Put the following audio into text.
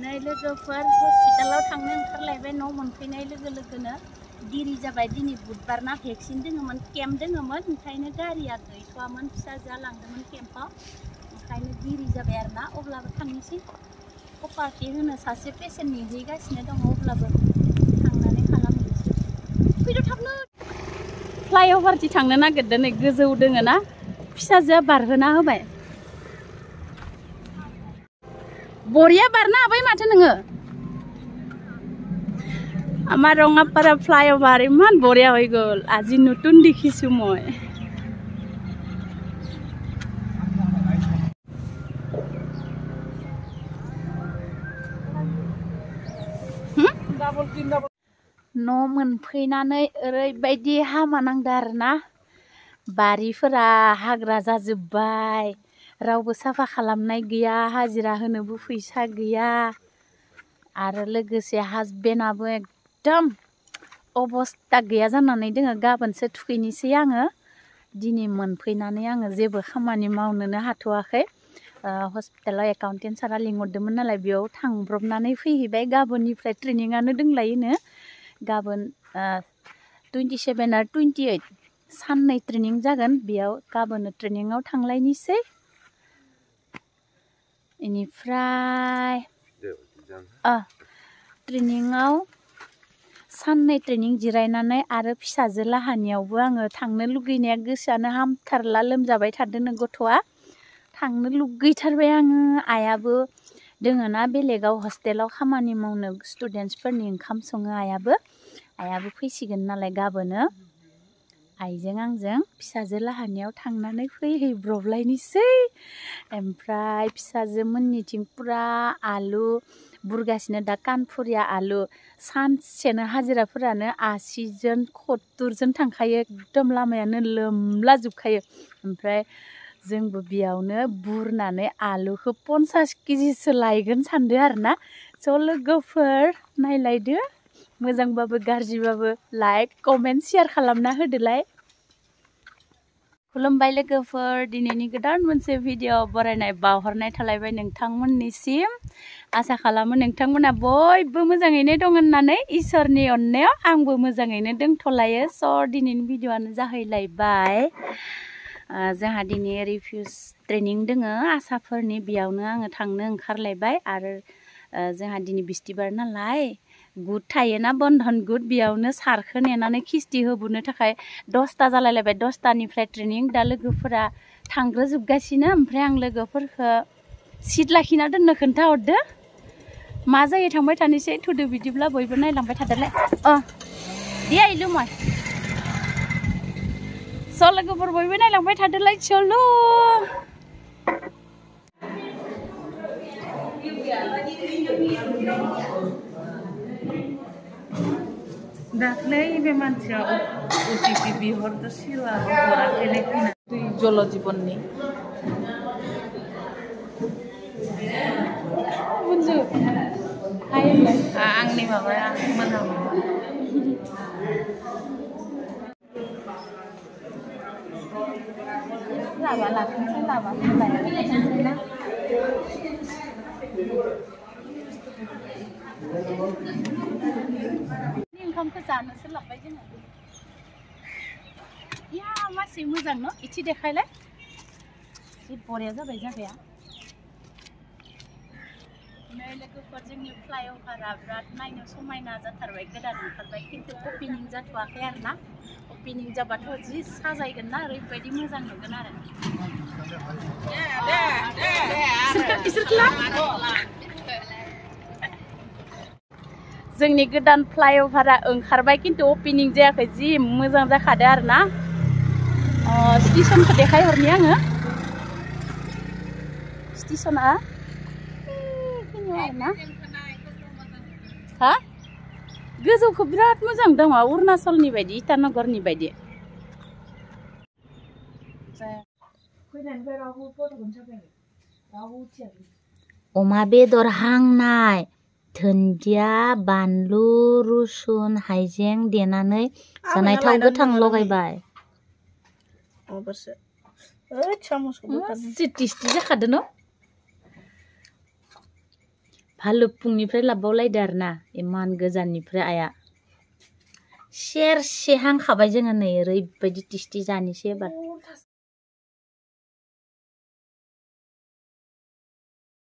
नै लोगोफोर हस्पिटालाव थांनो ओंखारलायबाय न' मोनफैनाय लोगो लोगोनो दिरि जाबाय दिनै बुधबार ना भेक्सिन दोङोमोन केम्प दोङोमोन ओंखायनो गारिया गैथ'वामोन फिसाजोआ लांदोंमोन केम्पआव ओंखायनो दिरि जाबाय आरोना अब्लाबो थांनोसै पार्टि होनो सासे पेसेन्ट नेहैगासिनो दङ अब्लाबो थांनानै खालामहैनोसै फैद' थाबनो फ्लाइअभारथि थांनो नागिरदों नै गोजौ दोङो ना फिसाजोआ बारहोना होबाय बरिया बारना हाबाय माथो नोङो আমার রঙাপাড়া ফ্লাইওভার ইমান বঢ়িয়া হৈ গ'ল আজি নতুন দেখিছো মই न' मोनफैनानै ओरैबायदि हामा नांदो आरोना बारिफोरा हाग्रा जाजोब्बाय रावबो साफा खालामनाय गैया हाजिरा होनोबो फैसा गैया आरो लोगोसे हासबेन्डआबो एकदम अबस्था गैया जानानै दोङो गाबोनसो थुखैनोसै आङो दिनै मोनफैनानै आङो जेबो खामानि मावनोनो हाथ'वाखै हस्पिटालाव एकाउन्टेन्ट सारा लिंहरदोंमोन नालाय बेयाव थांब्रबनानै फैहैबाय गाबोननिफ्राय ट्रेनिङानो दंलायोनो गाबोन 27 आरो 28 साननै ट्रेनिं जागोन बेयाव गाबोन ट्रेनिङाव थांलायनोसै इनिफ्राय ट्रेनिङाव साननै ट्रेनिं जिरायनानै आरो फिसाजो लाहानियावबो आङो थांनो लुगैनाया गोसोआनो हामथारला लोमजाबाय थादोंनो गथ'आ थांनो लुगैथारबाय आङो आइयाबो दोङो ना बेलेगाव हस्टेलाव खामानि मावनो स्टुडेन्टसफोरनि ओंखाम सङो आइयाबो फैसिगोन नालाय गाबोनो आइजों आंजों फिसाजो लाहानियाव थांनानै फैहैब्रबलायनोसै ओमफ्राय फिसाजो मोननिथिं पुरा आलु बुरगासिनो दा कानपुरिया आलु सानसेनो हाजिराफोरानो 80 जन 70 जन थांखायो एकदम लामायानो लोमलाजोबखायो ओमफ्राय जोंबो बेयावनो बुरनानै आलुखौ 50 केजिसो लायगोन सानदो आरोना स' लोगोफोर नायलायदो मोजांबाबो गाज्रिबाबो लाइक कमेन्ट शेयार खालामना होदोलाय खुलुमबाय लोगोफोर दिनैनि गोदान मोनसे भिडिअ बरायनाय बावहरनाय थालायबाय नोंथांमोननिसिम आसा खालामो नोंथांमोना बयबो मोजाङैनो दं होननानै इसोरनि अननायाव आंबो मोजाङैनो दंथ'लायो स' दिनैनि भिडिअआनो जाहैलायबाय जोंहा दिनै रिफिउज ट्रेनिं दोङो आसाफोरनि बेयावनो आङो थांनो ओंखारलायबाय आरो जोंहा दिनै बिस्थिबार नालाय गुड थायोना बन्धन गुड बेयावनो सारखौ नेनानै खिस्ति होबोनो थाखाय 10ता जालायलायबाय 10तानिफ्राय ट्रेनिं दा लोगोफोरा थांग्रोजोबगासिनो ओमफ्राय आं लोगोफोरखौ सिट लाखिना दोननो खोन्थाहरदो मा जायो थांबाय थानोसै थुदो बिदिब्ला बयबो नायलांबाय थादोलाय दे आइलु मा स' लोगोफोर बयबो नायलांबाय थादोलाय चलो दाख्लै बे मानसिया अटिपि बिहरदो सिलाबो हराखैलाय फैना दै जल जीबननि बुंजो हायलाय आंनि माबाया मोजां लाबा लाथोंसै लाबा लाया ओंखामखौ जानोसो लाबबाय जोङो या मासि मोजां न' इथि देखायलाय जि बरिया जाबाय जागाया नै लोगोफोर जोंनि फ्लाइअभारा बिराद नायनो समायना जाथारबाय गोदान ओंखारबाय खिन्थु अपेनिं जाथ'वाखै आरोना अपेनिं जाबाथ' जि साजायगोन ना ओरैबायदि मोजां नुगोन आरो जोंनि गोदान फ्लाइअभारा ओंखारबाय खिन्थु अपेनिं जायाखै जि मोजां जाखादो आरोना स्टेशनखौ देखायहरनि आङो स्टेशना आरोना हा गोजौखौ बिराद मोजां दङ अरुणाचलनि बायदि इटानगरनि बायदि अमा बेदर हांनाय धुन्दिया बानलु रुसुन हाइजें देनानै जानाय थाव गोथां लगायबाय टेस्टि जाखादों न भालुकपुंनिफ्राय लाबोबावलायदो आरोना इमान गोजाननिफ्राय आइया सेरसे हांखाबाय जोङो नै ओरैबायदि टेस्टि जानोसै एबार